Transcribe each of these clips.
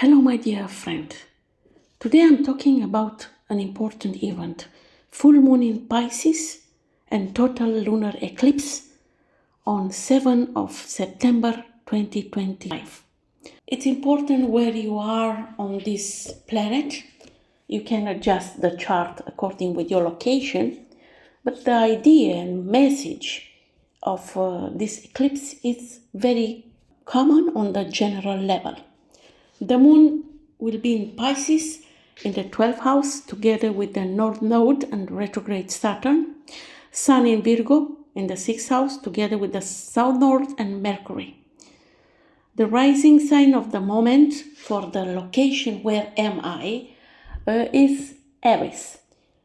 Hello, my dear friend. Today I'm talking about an important event, full moon in Pisces and total lunar eclipse on 7th of September 2025. It's important where you are on this planet. You can adjust the chart according with your location, but the idea and message of this eclipse is very common on the general level. The moon will be in Pisces in the 12th house together with the North Node and retrograde Saturn. Sun in Virgo in the 6th house together with the South Node and Mercury. The rising sign of the moment for the location where am I is Aries.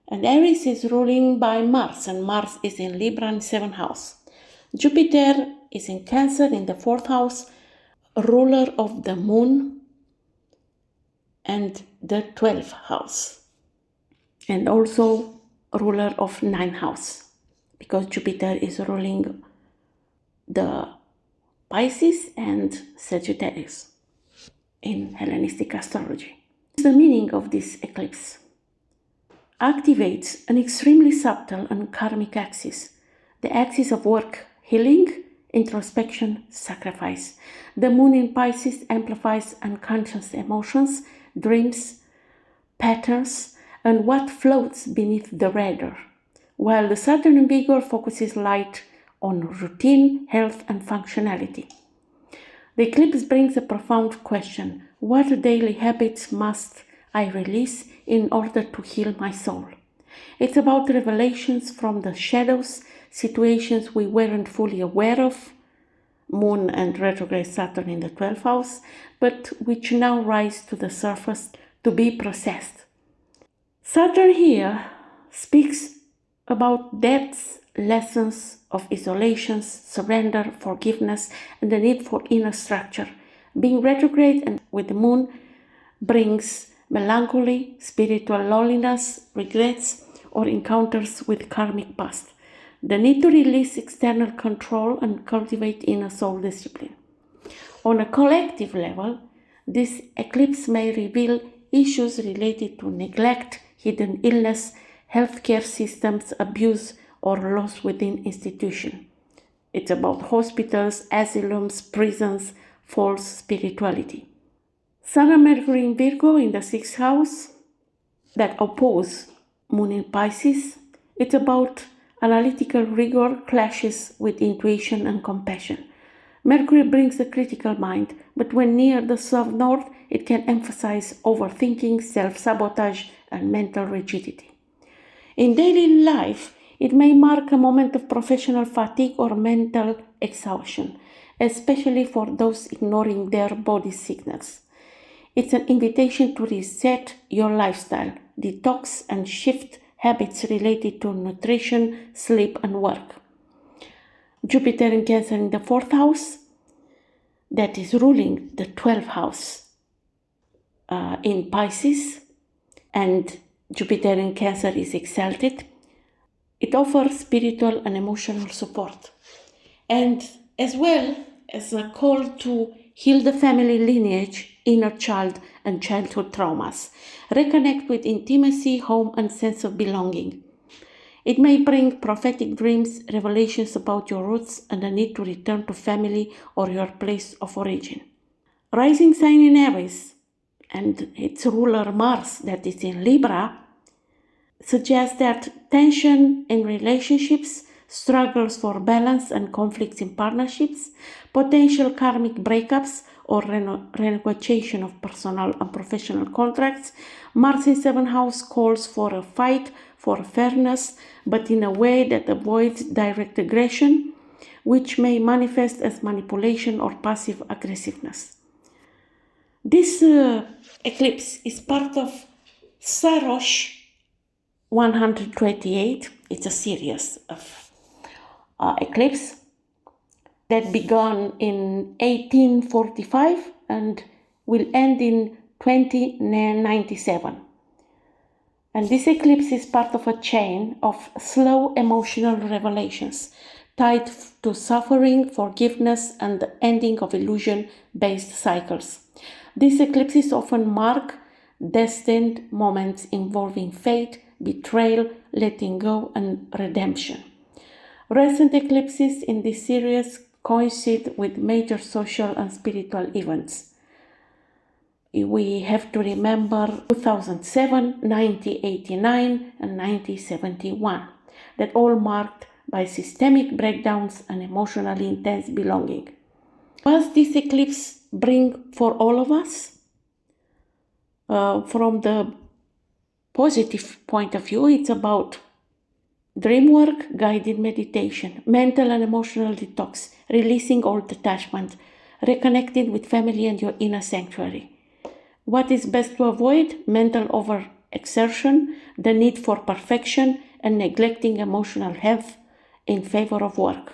And Aries is ruling by Mars, and Mars is in Libra in 7th house. Jupiter is in Cancer in the 4th house, ruler of the moon and the 12th house, and also ruler of 9th house, because Jupiter is ruling the Pisces and Sagittarius in Hellenistic astrology. The meaning of this eclipse activates an extremely subtle and karmic axis, the axis of work, healing, introspection, sacrifice. The moon in Pisces amplifies unconscious emotions, dreams, patterns, and what floats beneath the radar, while the Saturn in Virgo focuses light on routine, health, and functionality. The eclipse brings a profound question: what daily habits must I release in order to heal my soul? It's about revelations from the shadows, situations we weren't fully aware of, Moon and retrograde Saturn in the 12th house, but which now rise to the surface to be processed. Saturn here speaks about depths, lessons of isolations, surrender, forgiveness, and the need for inner structure. Being retrograde and with the moon brings melancholy, spiritual loneliness, regrets, or encounters with karmic past. The need to release external control and cultivate inner soul discipline. On a collective level, this eclipse may reveal issues related to neglect, hidden illness, healthcare systems, abuse, or loss within institutions. It's about hospitals, asylums, prisons, false spirituality. Sun and Mercury in Virgo in the 6th house that oppose Moon in Pisces. It's about analytical rigor clashes with intuition and compassion. Mercury brings the critical mind, but when near the South North, it can emphasize overthinking, self-sabotage, and mental rigidity. In daily life, it may mark a moment of professional fatigue or mental exhaustion, especially for those ignoring their body signals. It's an invitation to reset your lifestyle, detox, and shift habits related to nutrition, sleep, and work. Jupiter in Cancer in the 4th house, that is ruling the 12th house in Pisces, and Jupiter in Cancer is exalted. It offers spiritual and emotional support, and as well as a call to heal the family lineage, inner child, and childhood traumas. Reconnect with intimacy, home, and sense of belonging. It may bring prophetic dreams, revelations about your roots, and a need to return to family or your place of origin. Rising sign in Aries and its ruler Mars, that is in Libra, suggests that tension in relationships, struggles for balance and conflicts in partnerships, potential karmic breakups, or renegotiation of personal and professional contracts. Mars in 7th house calls for a fight for fairness, but in a way that avoids direct aggression, which may manifest as manipulation or passive aggressiveness. This eclipse is part of Saros 128. It's a series of eclipse that began in 1845 and will end in 2097. And this eclipse is part of a chain of slow emotional revelations tied to suffering, forgiveness, and the ending of illusion-based cycles. These eclipses often mark destined moments involving fate, betrayal, letting go, and redemption. Recent eclipses in this series coincide with major social and spiritual events. We have to remember 2007, 1989, and 1971, that all marked by systemic breakdowns and emotionally intense belonging. What does this eclipse bring for all of us? From the positive point of view, it's about dream work, guided meditation, mental and emotional detox, releasing old attachment, reconnecting with family and your inner sanctuary. What is best to avoid? Mental overexertion, the need for perfection, and neglecting emotional health in favor of work.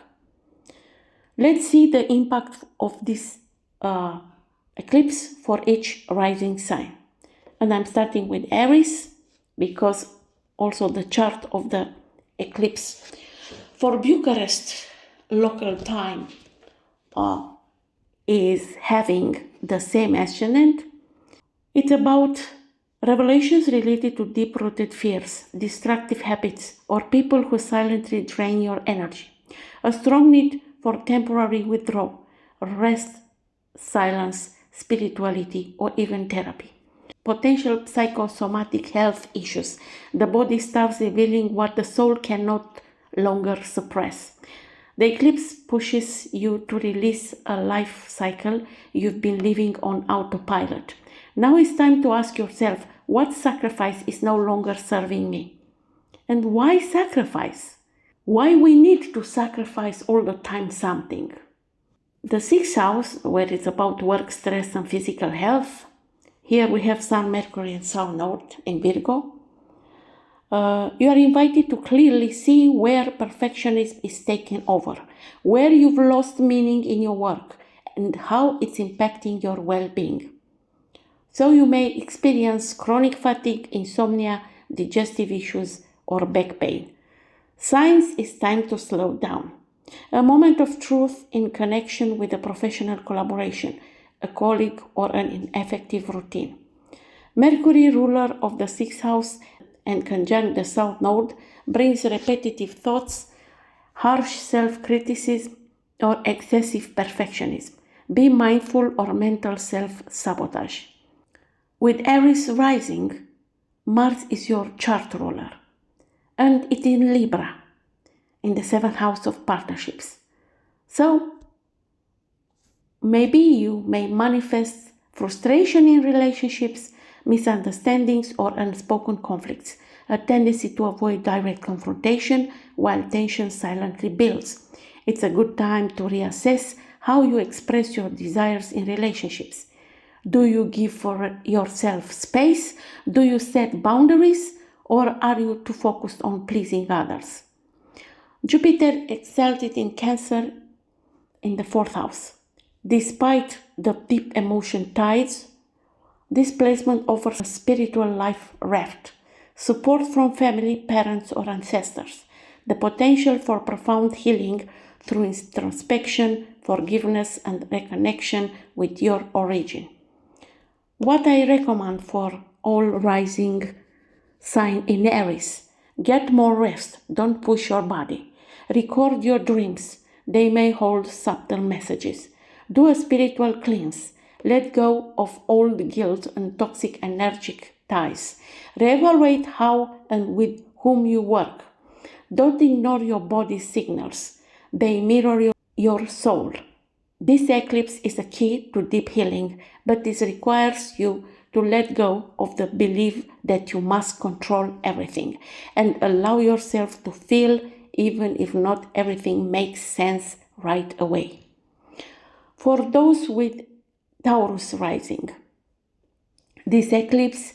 Let's see the impact of this eclipse for each rising sign. And I'm starting with Aries, because also the chart of the eclipse for Bucharest local time is having the same ascendant. It's about revelations related to deep-rooted fears, destructive habits, or people who silently drain your energy. A strong need for temporary withdrawal, rest, silence, spirituality, or even therapy. Potential psychosomatic health issues. The body starts revealing what the soul cannot longer suppress. The eclipse pushes you to release a life cycle you've been living on autopilot. Now it's time to ask yourself, what sacrifice is no longer serving me? And why sacrifice? Why we need to sacrifice all the time something? The sixth house, where it's about work, stress, and physical health. Here we have Sun, Mercury, and South Node in Virgo. You are invited to clearly see where perfectionism is taking over, where you've lost meaning in your work, and how it's impacting your well-being. So you may experience chronic fatigue, insomnia, digestive issues, or back pain. Signs it's time to slow down. A moment of truth in connection with a professional collaboration, a colleague, or an ineffective routine. Mercury, ruler of the sixth house and conjunct the South Node, brings repetitive thoughts, harsh self-criticism, or excessive perfectionism. Be mindful or mental self-sabotage. With Aries rising, Mars is your chart ruler, and it's in Libra, in the seventh house of partnerships. So, maybe you may manifest frustration in relationships, misunderstandings, or unspoken conflicts, a tendency to avoid direct confrontation while tension silently builds. It's a good time to reassess how you express your desires in relationships. Do you give for yourself space? Do you set boundaries? Or are you too focused on pleasing others? Jupiter exalted in Cancer in the fourth house. Despite the deep emotion tides, this placement offers a spiritual life raft, support from family, parents, or ancestors, the potential for profound healing through introspection, forgiveness, and reconnection with your origin. What I recommend for all rising sign in Aries: get more rest, don't push your body. Record your dreams, they may hold subtle messages. Do a spiritual cleanse. Let go of old guilt and toxic energetic ties. Reevaluate how and with whom you work. Don't ignore your body's signals. They mirror your soul. This eclipse is a key to deep healing, but this requires you to let go of the belief that you must control everything and allow yourself to feel, even if not everything makes sense right away. For those with Taurus rising, this eclipse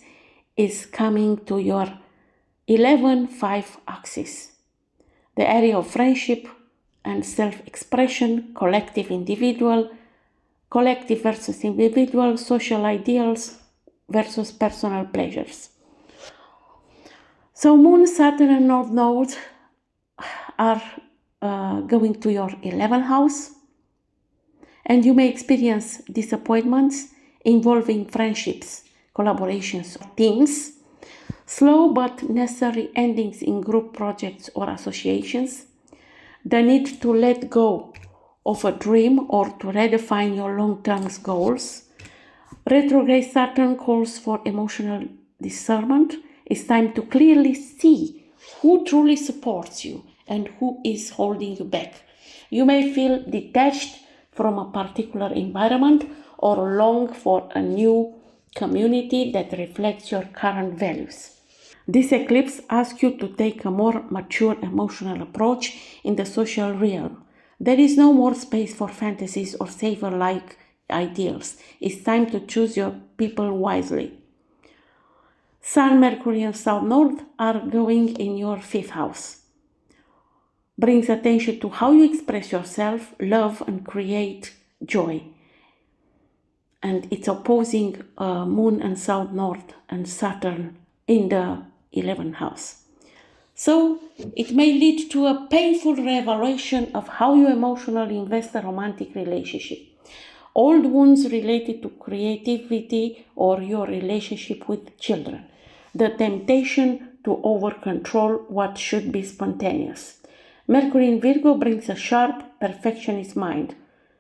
is coming to your 11-5 axis, the area of friendship and self-expression, collective versus individual, social ideals versus personal pleasures. So Moon, Saturn, and North Node are going to your 11th house, and you may experience disappointments involving friendships, collaborations, or teams. Slow but necessary endings in group projects or associations. The need to let go of a dream or to redefine your long-term goals. Retrograde Saturn calls for emotional discernment. It's time to clearly see who truly supports you and who is holding you back. You may feel detached from a particular environment or long for a new community that reflects your current values. This eclipse asks you to take a more mature emotional approach in the social realm. There is no more space for fantasies or saver-like ideals. It's time to choose your people wisely. Sun, Mercury, and South Node are going in your 5th house. Brings attention to how you express yourself, love, and create joy. And it's opposing Moon and South Node and Saturn in the 11th house. So it may lead to a painful revelation of how you emotionally invest a romantic relationship. Old wounds related to creativity or your relationship with children. The temptation to over-control what should be spontaneous. Mercury in Virgo brings a sharp, perfectionist mind.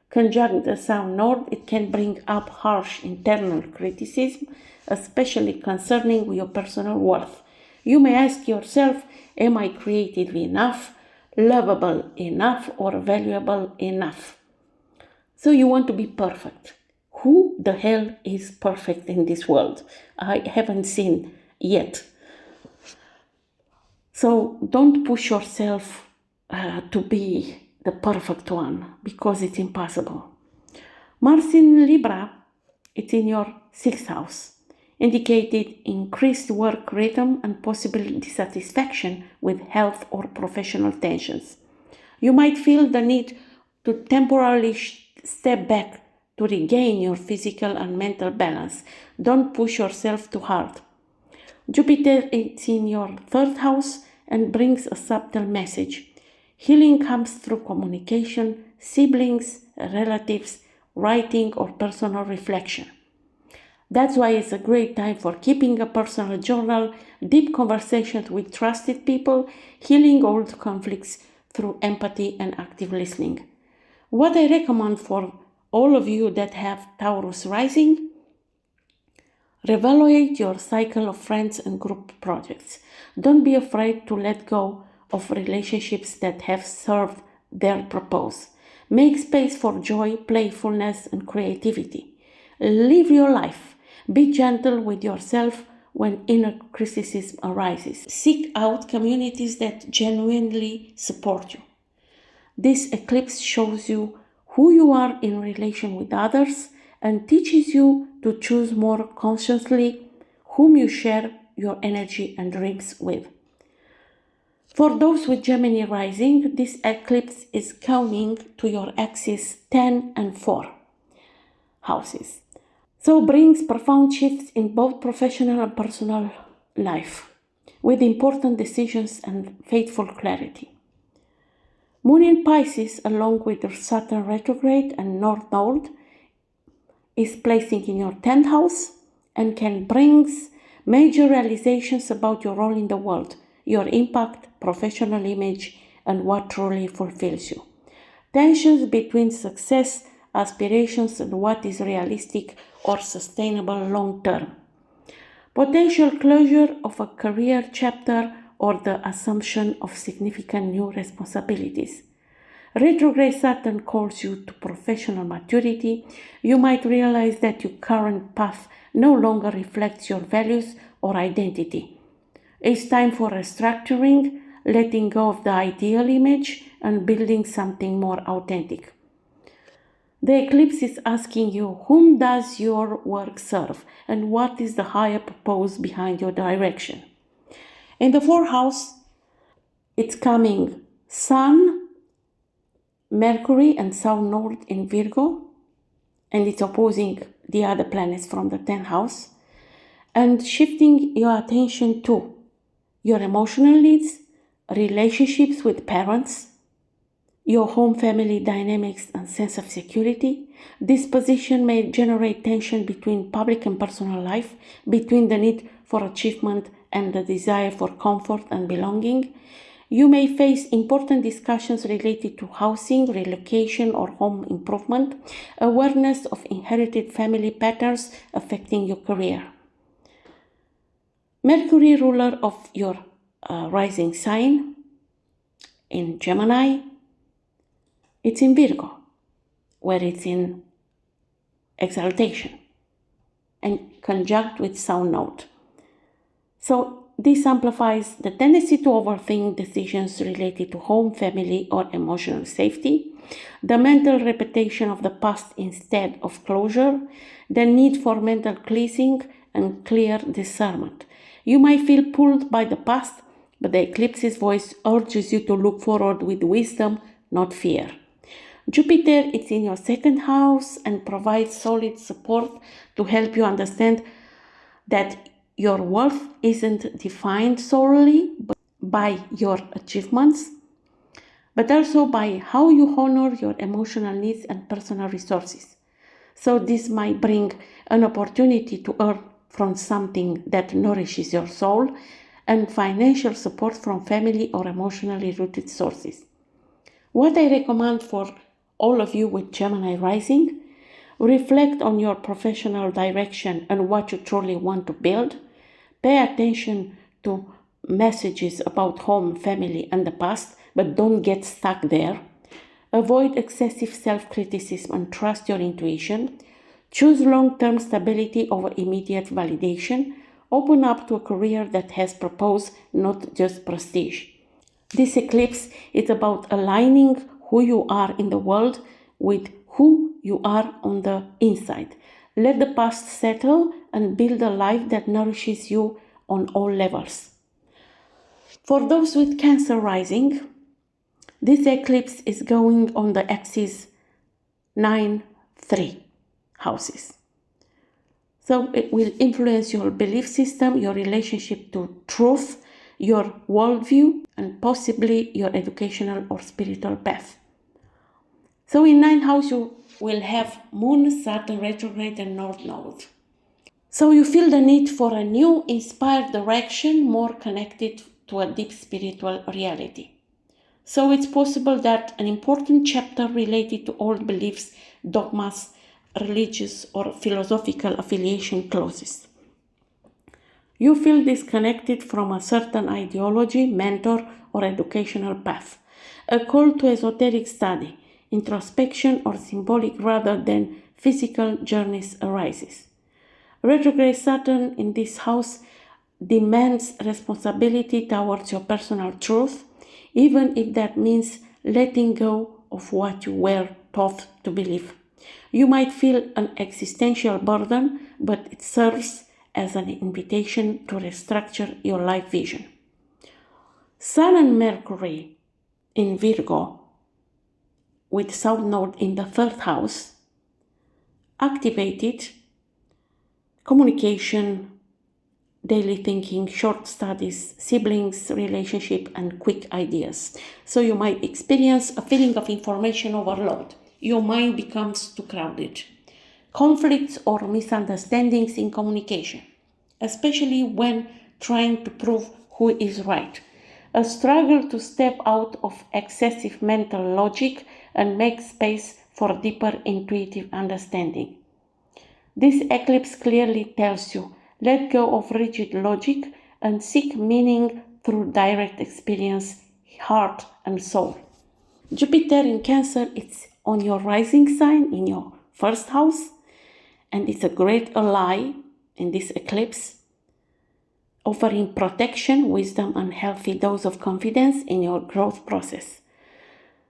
Conjunct the South Node, it can bring up harsh internal criticism, especially concerning your personal worth. You may ask yourself, am I creative enough, lovable enough, or valuable enough? So you want to be perfect. Who the hell is perfect in this world? I haven't seen yet. So don't push yourself to be the perfect one, because it's impossible. Mars in Libra, it's in your 6th house, indicated increased work rhythm and possible dissatisfaction with health or professional tensions. You might feel the need to temporarily step back to regain your physical and mental balance. Don't push yourself too hard. Jupiter is in your 3rd house and brings a subtle message. Healing comes through communication, siblings, relatives, writing, or personal reflection. That's why it's a great time for keeping a personal journal, deep conversations with trusted people, healing old conflicts through empathy and active listening. What I recommend for all of you that have Taurus rising, reevaluate your cycle of friends and group projects. Don't be afraid to let go of relationships that have served their purpose. Make space for joy, playfulness, and creativity. Live your life. Be gentle with yourself when inner criticism arises. Seek out communities that genuinely support you. This eclipse shows you who you are in relation with others and teaches you to choose more consciously whom you share your energy and dreams with. For those with Gemini rising, this eclipse is coming to your axis 10 and 4 houses. So brings profound shifts in both professional and personal life, with important decisions and fateful clarity. Moon in Pisces, along with the Saturn retrograde and North Node, is placing in your 10th house and can bring major realizations about your role in the world, your impact, professional image, and what truly fulfills you. Tensions between success, aspirations, and what is realistic or sustainable long term. Potential closure of a career chapter or the assumption of significant new responsibilities. Retrograde Saturn calls you to professional maturity. You might realize that your current path no longer reflects your values or identity. It's time for restructuring, letting go of the ideal image and building something more authentic. The eclipse is asking you, whom does your work serve and what is the higher purpose behind your direction? In the 4th house, it's coming Sun, Mercury, and South Node in Virgo, and it's opposing the other planets from the 10th house, and shifting your attention to your emotional needs, relationships with parents, your home family dynamics and sense of security. This position may generate tension between public and personal life, between the need for achievement and the desire for comfort and belonging. You may face important discussions related to housing, relocation, or home improvement, awareness of inherited family patterns affecting your career. Mercury, ruler of your rising sign, in Gemini, it's in Virgo, where it's in exaltation and conjunct with South Node. So this amplifies the tendency to overthink decisions related to home, family, or emotional safety, the mental repetition of the past instead of closure, the need for mental cleansing and clear discernment. You might feel pulled by the past, but the eclipse's voice urges you to look forward with wisdom, not fear. Jupiter is in your second house and provides solid support to help you understand that your worth isn't defined solely by your achievements, but also by how you honor your emotional needs and personal resources. So this might bring an opportunity to earn from something that nourishes your soul and financial support from family or emotionally rooted sources. What I recommend for all of you with Gemini rising: reflect on your professional direction and what you truly want to build. Pay attention to messages about home, family, and the past, but don't get stuck there. Avoid excessive self-criticism and trust your intuition. Choose long-term stability over immediate validation. Open up to a career that has purpose, not just prestige. This eclipse is about aligning who you are in the world with who you are on the inside. Let the past settle and build a life that nourishes you on all levels. For those with Cancer rising, this eclipse is going on the axis 9-3 houses. So it will influence your belief system, your relationship to truth, your worldview, and possibly your educational or spiritual path. So in 9th house, you will have Moon, Saturn retrograde, and North Node. So you feel the need for a new, inspired direction, more connected to a deep spiritual reality. So it's possible that an important chapter related to old beliefs, dogmas, religious or philosophical affiliation closes. You feel disconnected from a certain ideology, mentor, or educational path. A call to esoteric study, introspection, or symbolic rather than physical journeys arises. Retrograde Saturn in this house demands responsibility towards your personal truth, even if that means letting go of what you were taught to believe. You might feel an existential burden, but it serves as an invitation to restructure your life vision. Sun and Mercury in Virgo, with South Node in the 3rd house, activated communication, daily thinking, short studies, siblings, relationship, and quick ideas. So you might experience a feeling of information overload. Your mind becomes too crowded. Conflicts or misunderstandings in communication, especially when trying to prove who is right. A struggle to step out of excessive mental logic and make space for deeper intuitive understanding. This eclipse clearly tells you, let go of rigid logic and seek meaning through direct experience, heart and soul. Jupiter in Cancer, it's on your rising sign in your 1st house, and it's a great ally in this eclipse, offering protection, wisdom, and healthy dose of confidence in your growth process.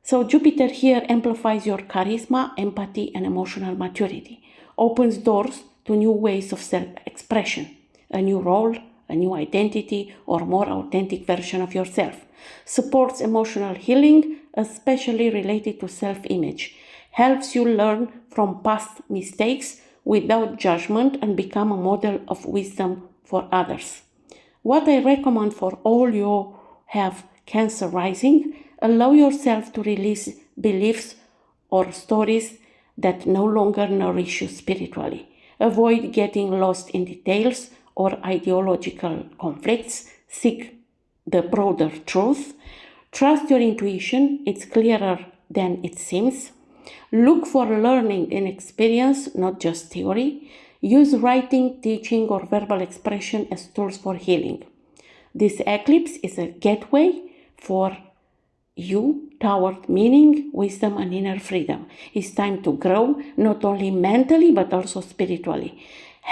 So Jupiter here amplifies your charisma, empathy, and emotional maturity, opens doors to new ways of self-expression, a new role, a new identity, or more authentic version of yourself, supports emotional healing, especially related to self-image, helps you learn from past mistakes without judgment and become a model of wisdom for others. What I recommend for all you have Cancer rising, Allow yourself to release beliefs or stories that no longer nourish you spiritually. Avoid getting lost in details or ideological conflicts. Seek the broader truth. Trust your intuition, it's clearer than it seems. Look for learning in experience, not just theory. Use writing, teaching, or verbal expression as tools for healing. This eclipse is a gateway for you toward meaning, wisdom, and inner freedom. It's time to grow, not only mentally, but also spiritually.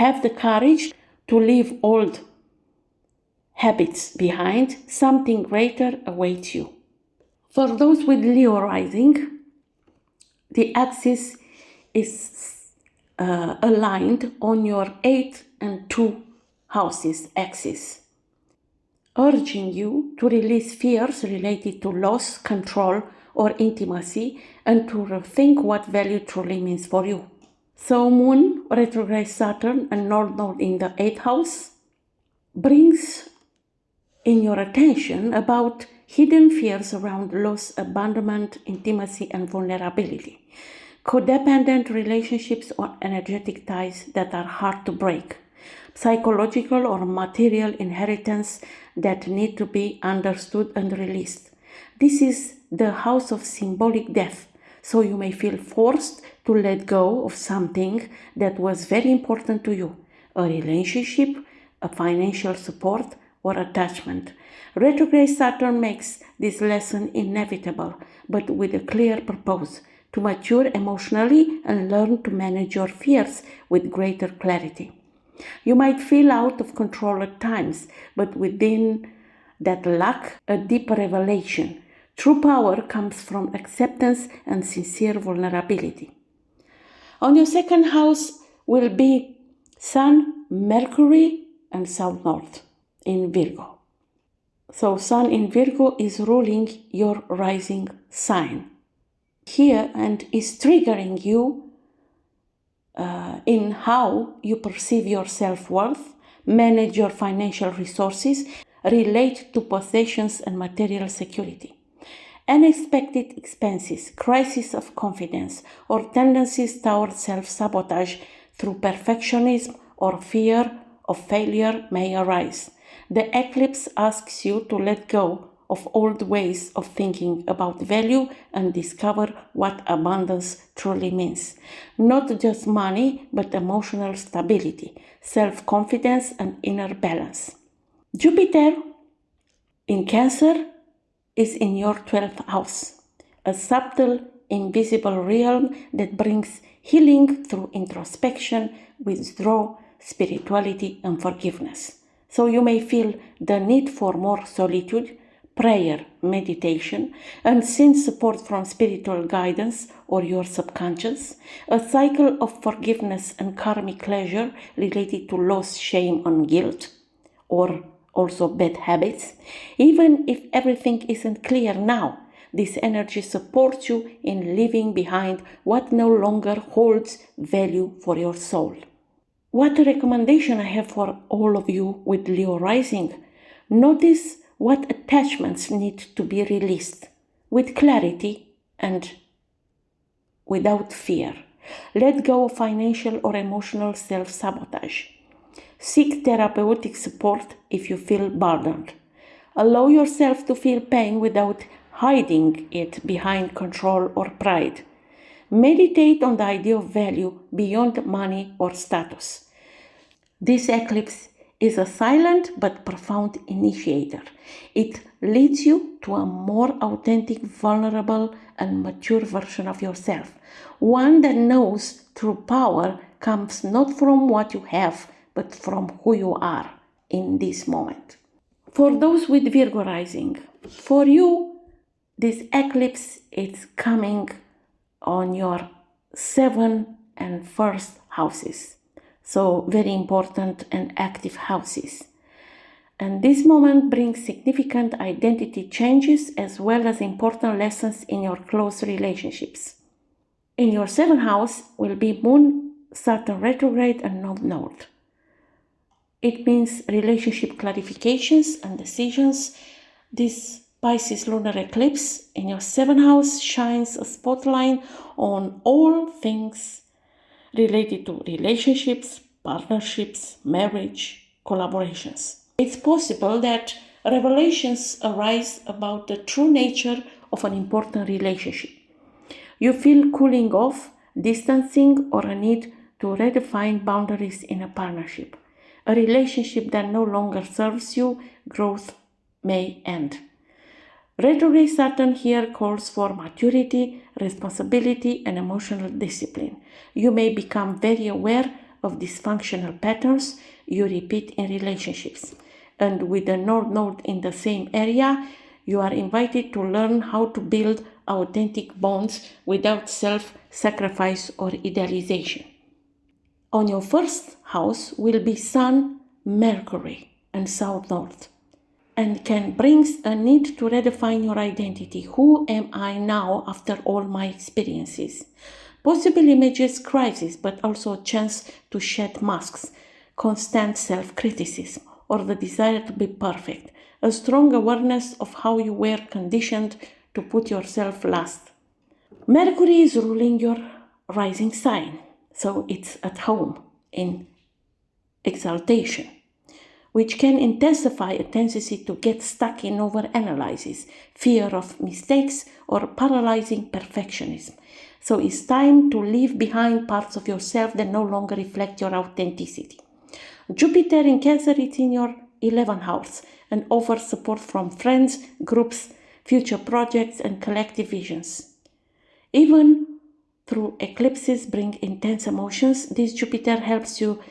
Have the courage to leave old habits behind. Something greater awaits you. For those with Leo rising, the axis is aligned on your 8 and 2 houses axis, urging you to release fears related to loss, control, or intimacy, and to rethink what value truly means for you. So Moon, retrograde Saturn, and North Node in the 8th house brings in your attention about hidden fears around loss, abandonment, intimacy, and vulnerability. Codependent relationships or energetic ties that are hard to break. Psychological or material inheritance that need to be understood and released. This is the house of symbolic death, so you may feel forced to let go of something that was very important to you, a relationship, a financial support, or attachment. Retrograde Saturn makes this lesson inevitable, but with a clear purpose: to mature emotionally and learn to manage your fears with greater clarity. You might feel out of control at times, but within that lack, a deep revelation. True power comes from acceptance and sincere vulnerability. On your second house will be Sun, Mercury, and South North in Virgo. So Sun in Virgo is ruling your rising sign here and is triggering you in how you perceive your self-worth, manage your financial resources, relate to possessions and material security. Unexpected expenses, crisis of confidence, or tendencies toward self-sabotage through perfectionism or fear of failure may arise. The eclipse asks you to let go of old ways of thinking about value and discover what abundance truly means. Not just money, but emotional stability, self-confidence, and inner balance. Jupiter in Cancer is in your 12th house, a subtle, invisible realm that brings healing through introspection, withdrawal, spirituality, and forgiveness. So you may feel the need for more solitude, prayer, meditation, and sense support from spiritual guidance or your subconscious, a cycle of forgiveness and karmic pleasure related to loss, shame, and guilt, or also bad habits. Even if everything isn't clear now, this energy supports you in leaving behind what no longer holds value for your soul. What a recommendation I have for all of you with Leo rising. Notice what attachments need to be released with clarity and without fear. Let go of financial or emotional self-sabotage. Seek therapeutic support if you feel burdened. Allow yourself to feel pain without hiding it behind control or pride. Meditate on the idea of value beyond money or status. This eclipse is a silent but profound initiator. It leads you to a more authentic, vulnerable, and mature version of yourself. One that knows true power comes not from what you have, but from who you are in this moment. For those with Virgo rising, for you, this eclipse is coming on your 7th and 1st houses. So very important and active houses. And this moment brings significant identity changes as well as important lessons in your close relationships. In your 7th house will be Moon, Saturn retrograde, and North Node. It means relationship clarifications and decisions. This Pisces lunar eclipse in your 7th house shines a spotlight on all things related to relationships, partnerships, marriage, collaborations. It's possible that revelations arise about the true nature of an important relationship. You feel cooling off, distancing, or a need to redefine boundaries in a partnership. A relationship that no longer serves you, growth may end. Retrograde Saturn here calls for maturity, responsibility, and emotional discipline. You may become very aware of dysfunctional patterns you repeat in relationships. And with the North Node in the same area, you are invited to learn how to build authentic bonds without self-sacrifice or idealization. On your 1st house will be Sun, Mercury, and South North, and can bring a need to redefine your identity. Who am I now after all my experiences? Possible images crisis, but also a chance to shed masks, constant self-criticism, or the desire to be perfect, a strong awareness of how you were conditioned to put yourself last. Mercury is ruling your rising sign, so it's at home in exaltation, which can intensify a tendency to get stuck in overanalysis, fear of mistakes, or paralyzing perfectionism. So it's time to leave behind parts of yourself that no longer reflect your authenticity. Jupiter in Cancer is in your 11th house and offers support from friends, groups, future projects, and collective visions. Even through eclipses bring intense emotions, this Jupiter helps you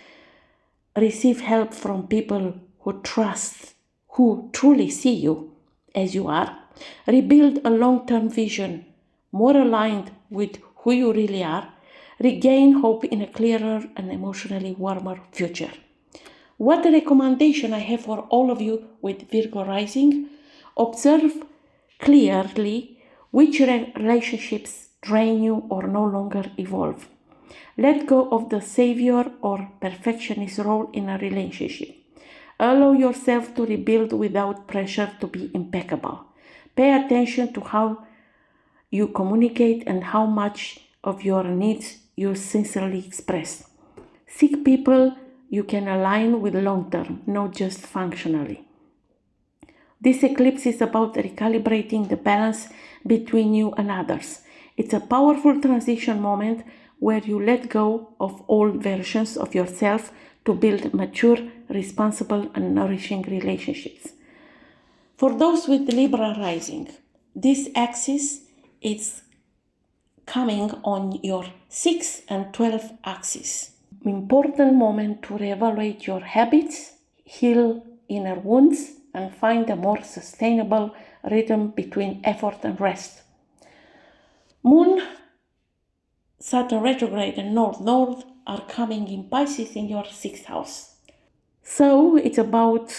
receive help from people who trust, who truly see you as you are, rebuild a long-term vision, more aligned with who you really are, regain hope in a clearer and emotionally warmer future. What a recommendation I have for all of you with Virgo rising. Observe clearly which relationships drain you or no longer evolve. Let go of the savior or perfectionist role in a relationship. Allow yourself to rebuild without pressure to be impeccable. Pay attention to how you communicate and how much of your needs you sincerely express. Seek people you can align with long term, not just functionally. This eclipse is about recalibrating the balance between you and others. It's a powerful transition moment where you let go of old versions of yourself to build mature, responsible, and nourishing relationships. For those with Libra rising, this axis is coming on your 6th and 12th axis. Important moment to reevaluate your habits, heal inner wounds, and find a more sustainable rhythm between effort and rest. Moon, Saturn retrograde, and North Node are coming in Pisces in your 6th house. So it's about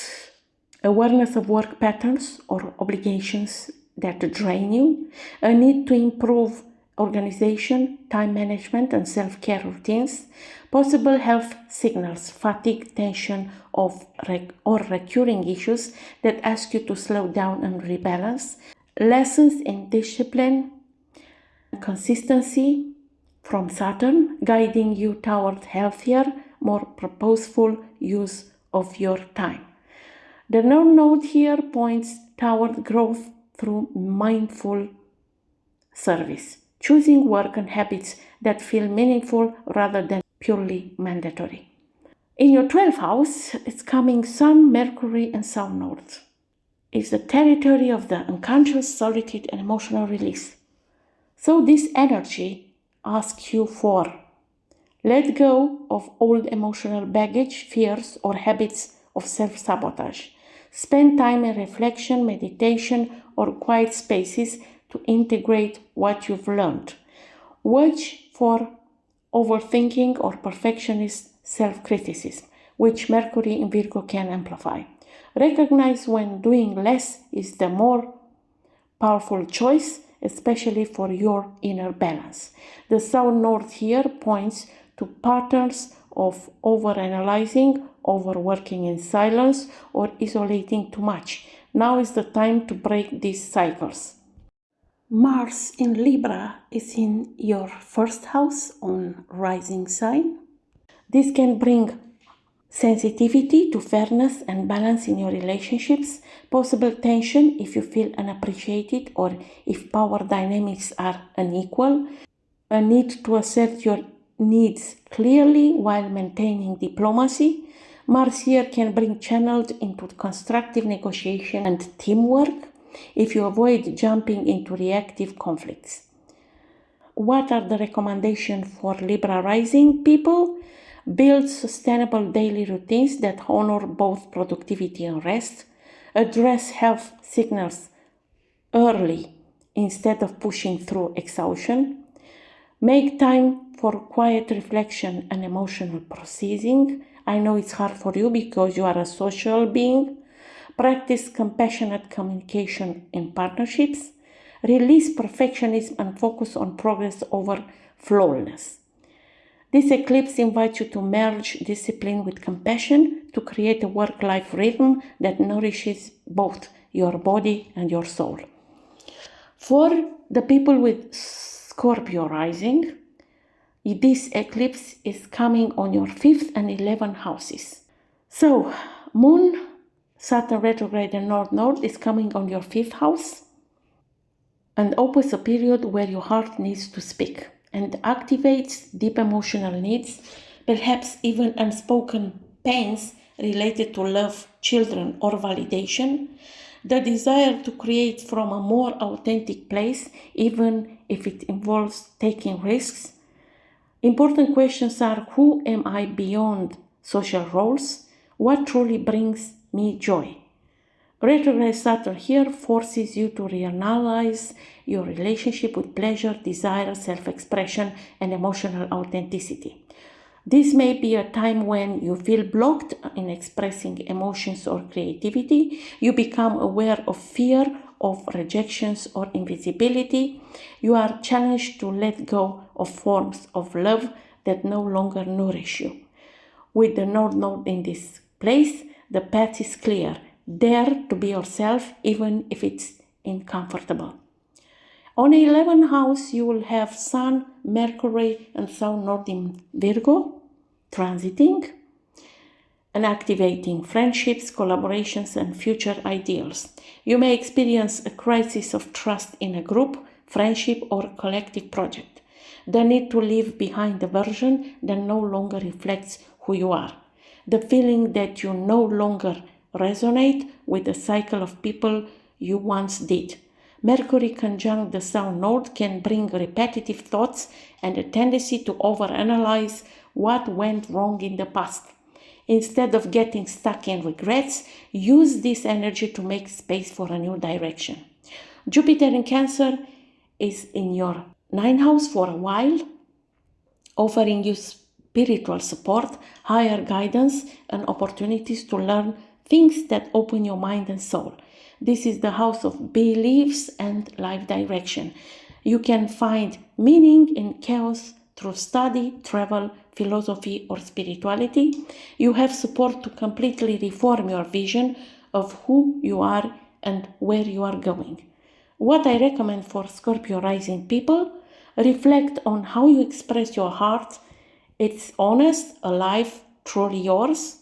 awareness of work patterns or obligations that drain you, a need to improve organization, time management, and self-care routines, possible health signals, fatigue, tension, or recurring issues that ask you to slow down and rebalance, lessons in discipline, consistency from Saturn, guiding you toward healthier, more purposeful use of your time. The North Node here points toward growth through mindful service, choosing work and habits that feel meaningful rather than purely mandatory. In your 12th house, it's coming Sun, Mercury, and South North. It's the territory of the unconscious, solitude, and emotional release. So this energy asks you for let go of old emotional baggage, fears, or habits of self-sabotage. Spend time in reflection, meditation, or quiet spaces to integrate what you've learned. Watch for overthinking or perfectionist self-criticism, which Mercury in Virgo can amplify. Recognize when doing less is the more powerful choice, especially for your inner balance. The South North here points to patterns of overanalyzing, overworking in silence, or isolating too much Now is the time to break these cycles. Mars in Libra is in your first house on rising sign. This can bring sensitivity to fairness and balance in your relationships, possible tension if you feel unappreciated or if power dynamics are unequal, a need to assert your needs clearly while maintaining diplomacy. Mars here can bring channeled into constructive negotiation and teamwork if you avoid jumping into reactive conflicts. What are the recommendations for Libra rising people? Build sustainable daily routines that honor both productivity and rest. Address health signals early instead of pushing through exhaustion. Make time for quiet reflection and emotional processing. I know it's hard for you because you are a social being. Practice compassionate communication in partnerships. Release perfectionism and focus on progress over flawlessness. This eclipse invites you to merge discipline with compassion to create a work-life rhythm that nourishes both your body and your soul. For the people with Scorpio rising, this eclipse is coming on your 5th and 11th houses. So, Moon, Saturn retrograde and North Node is coming on your 5th house and opens a period where your heart needs to speak and activates deep emotional needs, perhaps even unspoken pains related to love, children, or validation, the desire to create from a more authentic place, even if it involves taking risks. Important questions are: who am I beyond social roles? What truly brings me joy? Retrograde Saturn here forces you to reanalyze your relationship with pleasure, desire, self-expression, and emotional authenticity. This may be a time when you feel blocked in expressing emotions or creativity. You become aware of fear of rejections or invisibility. You are challenged to let go of forms of love that no longer nourish you. With the North Node in this place, the path is clear. Dare to be yourself, even if it's uncomfortable. On the 11th house, you will have Sun, Mercury, and South Node in Virgo, transiting and activating friendships, collaborations, and future ideals. You may experience a crisis of trust in a group, friendship, or collective project. The need to leave behind a version that no longer reflects who you are. The feeling that you no longer resonate with the cycle of people you once did. Mercury conjunct the South Node can bring repetitive thoughts and a tendency to overanalyze what went wrong in the past. Instead of getting stuck in regrets, use this energy to make space for a new direction. Jupiter in Cancer is in your 9th house for a while, offering you spiritual support, higher guidance, and opportunities to learn things that open your mind and soul. This is the house of beliefs and life direction. You can find meaning in chaos through study, travel, philosophy, or spirituality. You have support to completely reform your vision of who you are and where you are going. What I recommend for Scorpio rising people: reflect on how you express your heart. It's honest, alive, truly yours.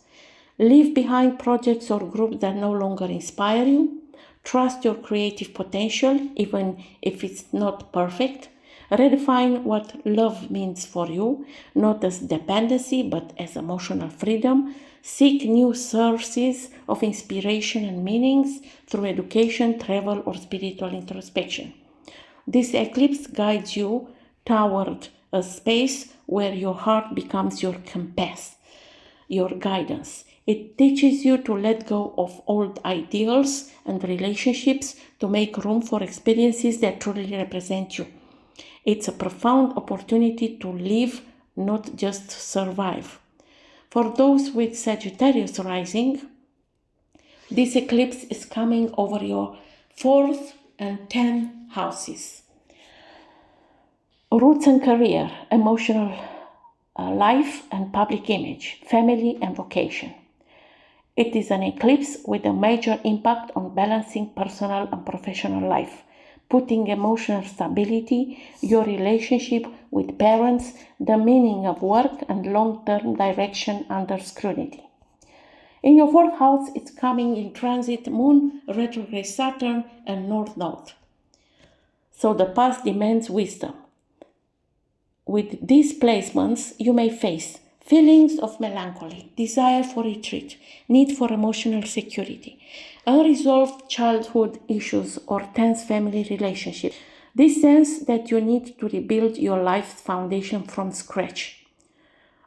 Leave behind projects or groups that no longer inspire you. Trust your creative potential, even if it's not perfect. Redefine what love means for you, not as dependency, but as emotional freedom. Seek new sources of inspiration and meanings through education, travel, or spiritual introspection. This eclipse guides you toward a space where your heart becomes your compass, your guidance. It teaches you to let go of old ideals and relationships to make room for experiences that truly represent you. It's a profound opportunity to live, not just survive. For those with Sagittarius rising, this eclipse is coming over your 4th and 10th houses. Roots and career, emotional life and public image, family and vocation. It is an eclipse with a major impact on balancing personal and professional life, putting emotional stability, your relationship with parents, the meaning of work, and long-term direction under scrutiny. In your fourth house, it's coming in transit Moon, retrograde Saturn, and North Node. So the past demands wisdom. With these placements, you may face feelings of melancholy, desire for retreat, need for emotional security, unresolved childhood issues, or tense family relationships. This sense that you need to rebuild your life's foundation from scratch.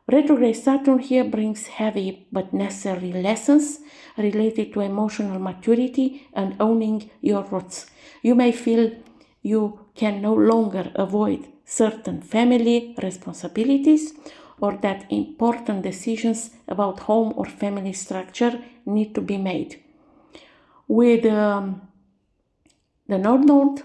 Retrograde Saturn here brings heavy but necessary lessons related to emotional maturity and owning your roots. You may feel you can no longer avoid certain family responsibilities, or that important decisions about home or family structure need to be made. With the North Node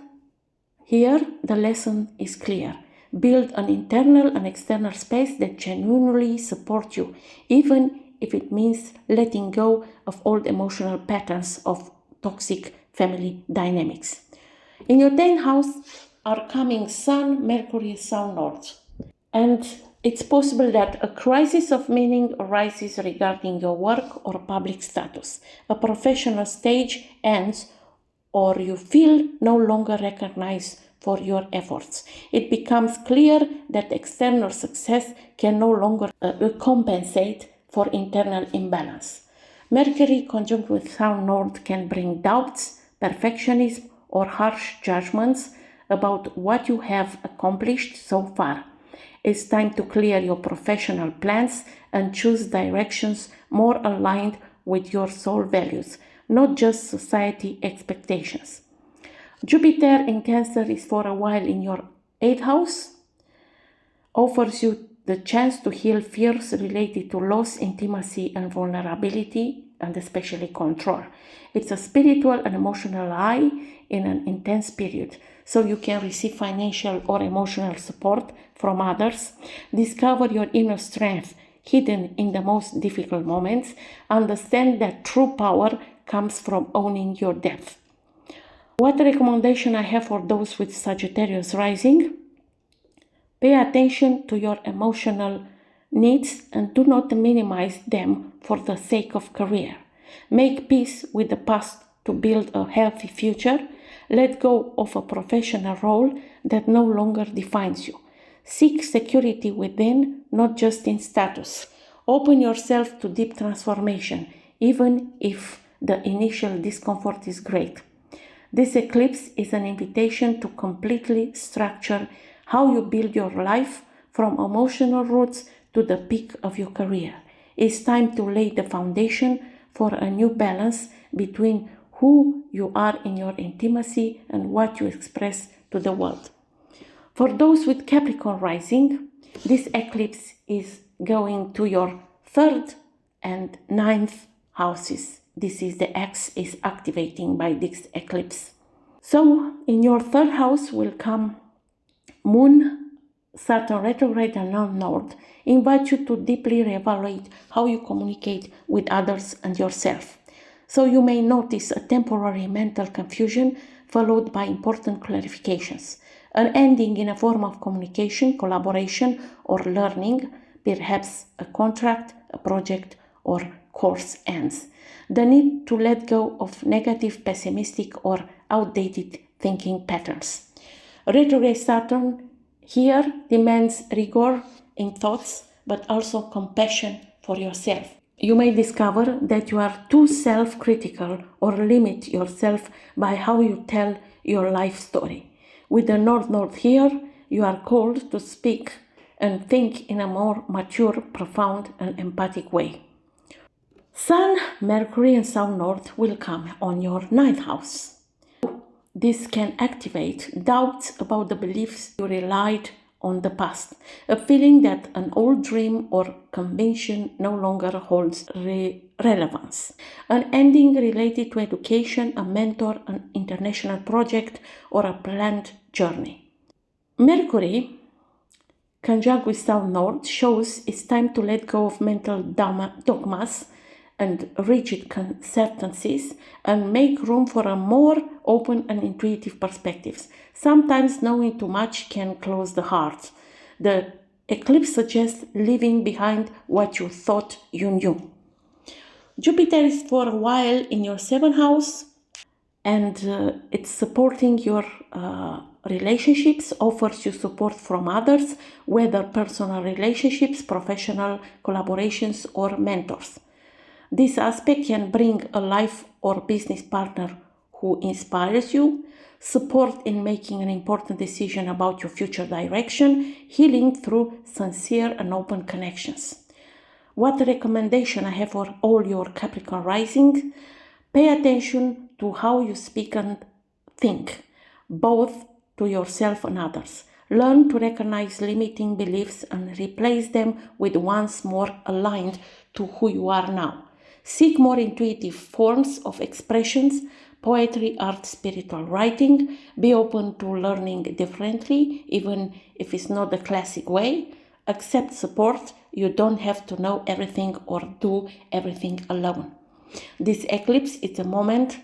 here, the lesson is clear. Build an internal and external space that genuinely supports you, even if it means letting go of old emotional patterns of toxic family dynamics. In your 10th house are coming Sun, Mercury, South Node. And it's possible that a crisis of meaning arises regarding your work or public status. A professional stage ends, or you feel no longer recognized for your efforts. It becomes clear that external success can no longer compensate for internal imbalance. Mercury conjunct with South Node can bring doubts, perfectionism, or harsh judgments about what you have accomplished so far. It's time to clear your professional plans and choose directions more aligned with your soul values, not just society expectations. Jupiter in Cancer is for a while in your 8th house, offers you the chance to heal fears related to loss, intimacy, and vulnerability, and especially control. It's a spiritual and emotional high in an intense period, so you can receive financial or emotional support from others, discover your inner strength hidden in the most difficult moments, understand that true power comes from owning your depth. What recommendation I have for those with Sagittarius rising? Pay attention to your emotional needs and do not minimize them for the sake of career. Make peace with the past to build a healthy future. Let go of a professional role that no longer defines you. Seek security within, not just in status. Open yourself to deep transformation, even if the initial discomfort is great. This eclipse is an invitation to completely structure how you build your life from emotional roots to the peak of your career. It's time to lay the foundation for a new balance between who you are in your intimacy and what you express to the world. For those with Capricorn rising, this eclipse is going to your 3rd and 9th houses. This is the X is activating by this eclipse. So in your 3rd house will come Moon, Saturn retrograde, and North Node. Invite you to deeply reevaluate how you communicate with others and yourself. So you may notice a temporary mental confusion followed by important clarifications. An ending in a form of communication, collaboration, or learning, perhaps a contract, a project, or course ends. The need to let go of negative, pessimistic, or outdated thinking patterns. Retrograde Saturn here demands rigor in thoughts, but also compassion for yourself. You may discover that you are too self-critical or limit yourself by how you tell your life story. With the North Node here, you are called to speak and think in a more mature, profound, and empathic way. Sun, Mercury, and South Node will come on your 9th house. This can activate doubts about the beliefs you relied on the past, a feeling that an old dream or convention no longer holds relevance, an ending related to education, a mentor, an international project, or a planned journey. Mercury, conjunct with South Node, shows it's time to let go of mental dogmas and rigid certainties and make room for a more open and intuitive perspectives. Sometimes knowing too much can close the heart. The eclipse suggests leaving behind what you thought you knew. Jupiter is for a while in your 7th house, and it's supporting your relationships, offers you support from others, whether personal relationships, professional collaborations, or mentors. This aspect can bring a life or business partner who inspires you, support in making an important decision about your future direction, healing through sincere and open connections. What recommendation I have for all your Capricorn rising? Pay attention to how you speak and think, both to yourself and others. Learn to recognize limiting beliefs and replace them with ones more aligned to who you are now. Seek more intuitive forms of expressions, poetry, art, spiritual writing. Be open to learning differently, even if it's not the classic way. Accept support. You don't have to know everything or do everything alone. This eclipse is a moment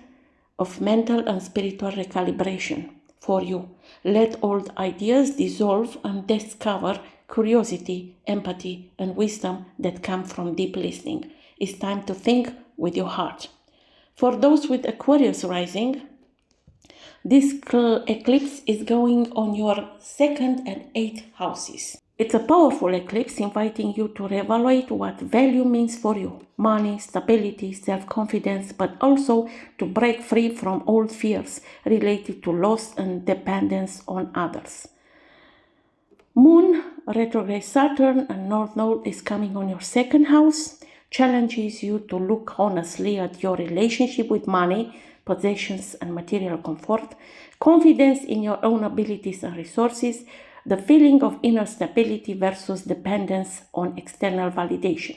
of mental and spiritual recalibration for you. Let old ideas dissolve and discover curiosity, empathy, and wisdom that come from deep listening. It's time to think with your heart. For those with Aquarius rising, this eclipse is going on your 2nd and 8th houses. It's a powerful eclipse inviting you to reevaluate what value means for you. Money, stability, self-confidence, but also to break free from old fears related to loss and dependence on others. Moon, retrograde Saturn, and North Node is coming on your 2nd house. Challenges you to look honestly at your relationship with money, possessions, and material comfort, confidence in your own abilities and resources, the feeling of inner stability versus dependence on external validation.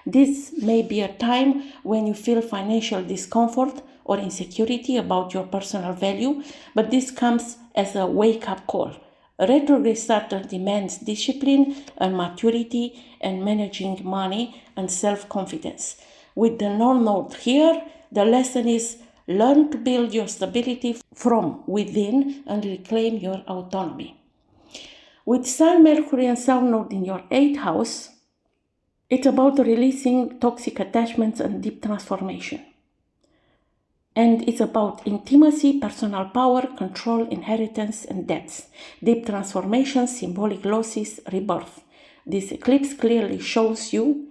This may be a time when you feel financial discomfort or insecurity about your personal value, but this comes as a wake-up call. Retrograde Saturn demands discipline and maturity and managing money and self-confidence. With the North Node here, the lesson is learn to build your stability from within and reclaim your autonomy. With Sun, Mercury, and South Node in your 8th house, it's about releasing toxic attachments and deep transformation. And it's about intimacy, personal power, control, inheritance, and debts. Deep transformation, symbolic losses, rebirth. This eclipse clearly shows you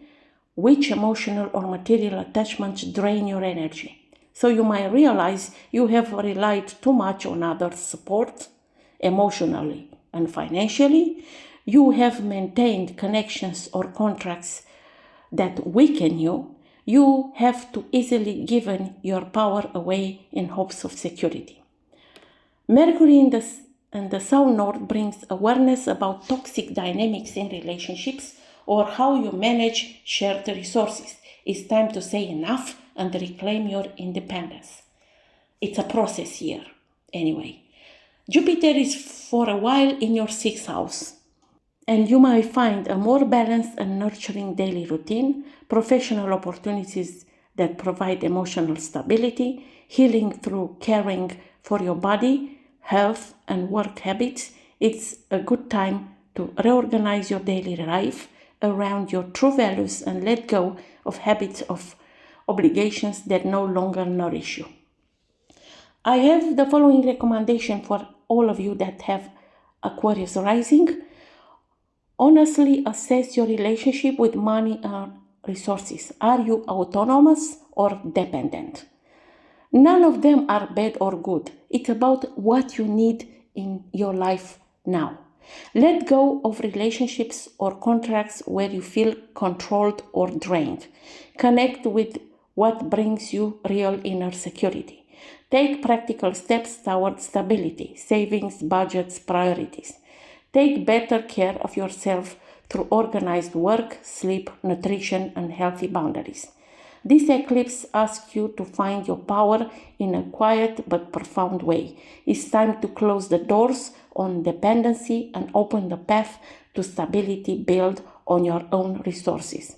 which emotional or material attachments drain your energy. So you might realize you have relied too much on others' support, emotionally and financially. You have maintained connections or contracts that weaken you. You have too easily given your power away in hopes of security. Mercury in the South Node brings awareness about toxic dynamics in relationships or how you manage shared resources. It's time to say enough and reclaim your independence. It's a process here, anyway. Jupiter is for a while in your 6th house, and you might find a more balanced and nurturing daily routine, professional opportunities that provide emotional stability, healing through caring for your body, health, and work habits. It's a good time to reorganize your daily life around your true values and let go of habits of obligations that no longer nourish you. I have the following recommendation for all of you that have Aquarius rising. Honestly assess your relationship with money and resources. Are you autonomous or dependent? None of them are bad or good. It's about what you need in your life now. Let go of relationships or contracts where you feel controlled or drained. Connect with what brings you real inner security. Take practical steps toward stability, savings, budgets, priorities. Take better care of yourself through organized work, sleep, nutrition, and healthy boundaries. This eclipse asks you to find your power in a quiet but profound way. It's time to close the doors on dependency and open the path to stability built on your own resources.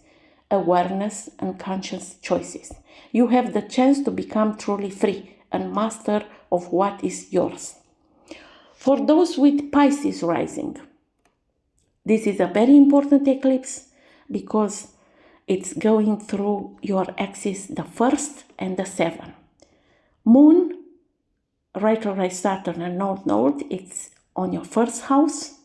awareness, and conscious choices. You have the chance to become truly free and master of what is yours. For those with Pisces rising, this is a very important eclipse because it's going through your axis, the 1st and the 7th. Moon, retrograde Saturn and North Node, it's on your 1st house.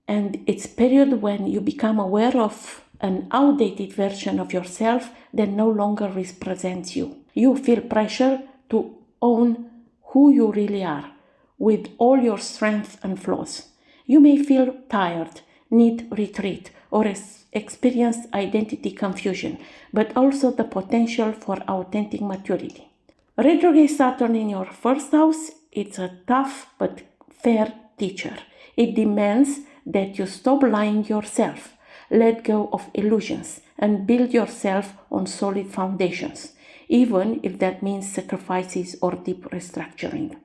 And it's a period when you become aware of an outdated version of yourself that no longer represents you. You feel pressure to own who you really are, with all your strengths and flaws. You may feel tired, need retreat, or experience identity confusion, but also the potential for authentic maturity. Retrograde Saturn in your 1st house, it's a tough but fair teacher. It demands that you stop lying yourself, let go of illusions, and build yourself on solid foundations, even if that means sacrifices or deep restructuring.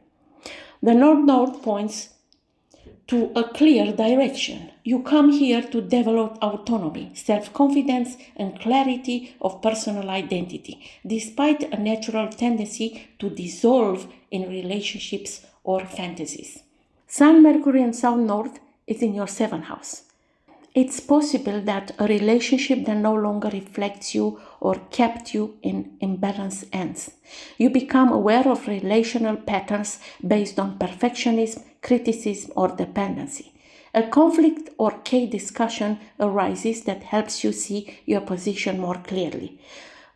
The North Node points to a clear direction. You come here to develop autonomy, self-confidence, and clarity of personal identity, despite a natural tendency to dissolve in relationships or fantasies. Sun, Mercury, and South North is in your 7th house. It's possible that a relationship that no longer reflects you or kept you in imbalance ends. You become aware of relational patterns based on perfectionism, criticism, or dependency. A conflict or case discussion arises that helps you see your position more clearly.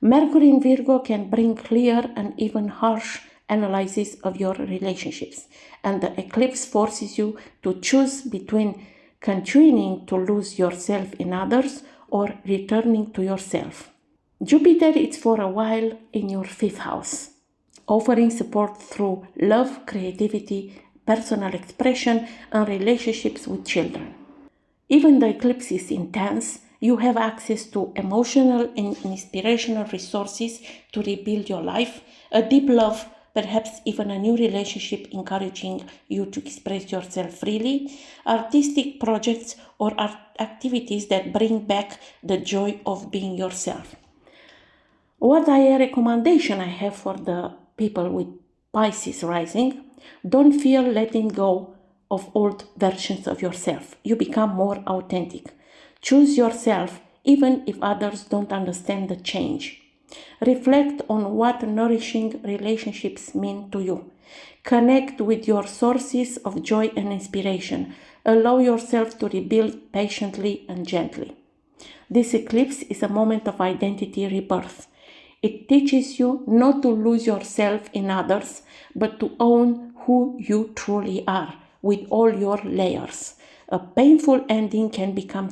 Mercury in Virgo can bring clear and even harsh analysis of your relationships, and the eclipse forces you to choose between continuing to lose yourself in others or returning to yourself. Jupiter is for a while in your 5th house, offering support through love, creativity, personal expression, and relationships with children. Even the eclipse is intense, you have access to emotional and inspirational resources to rebuild your life, a deep love, perhaps even a new relationship encouraging you to express yourself freely, artistic projects or activities that bring back the joy of being yourself. What a recommendation I have for the people with Pisces rising: don't fear letting go of old versions of yourself. You become more authentic. Choose yourself even if others don't understand the change. Reflect on what nourishing relationships mean to you. Connect with your sources of joy and inspiration. Allow yourself to rebuild patiently and gently. This eclipse is a moment of identity rebirth. It teaches you not to lose yourself in others, but to own who you truly are, with all your layers. A painful ending can become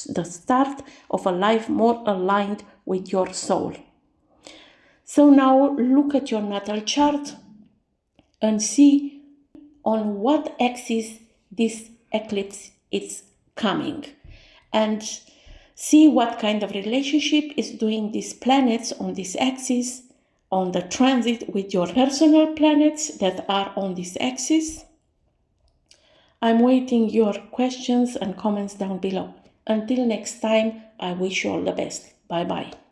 the start of a life more aligned with your soul. So now look at your natal chart and see on what axis this eclipse is coming, and see what kind of relationship is doing these planets on this axis, on the transit with your personal planets that are on this axis. I'm waiting your questions and comments down below. Until next time, I wish you all the best. Bye-bye.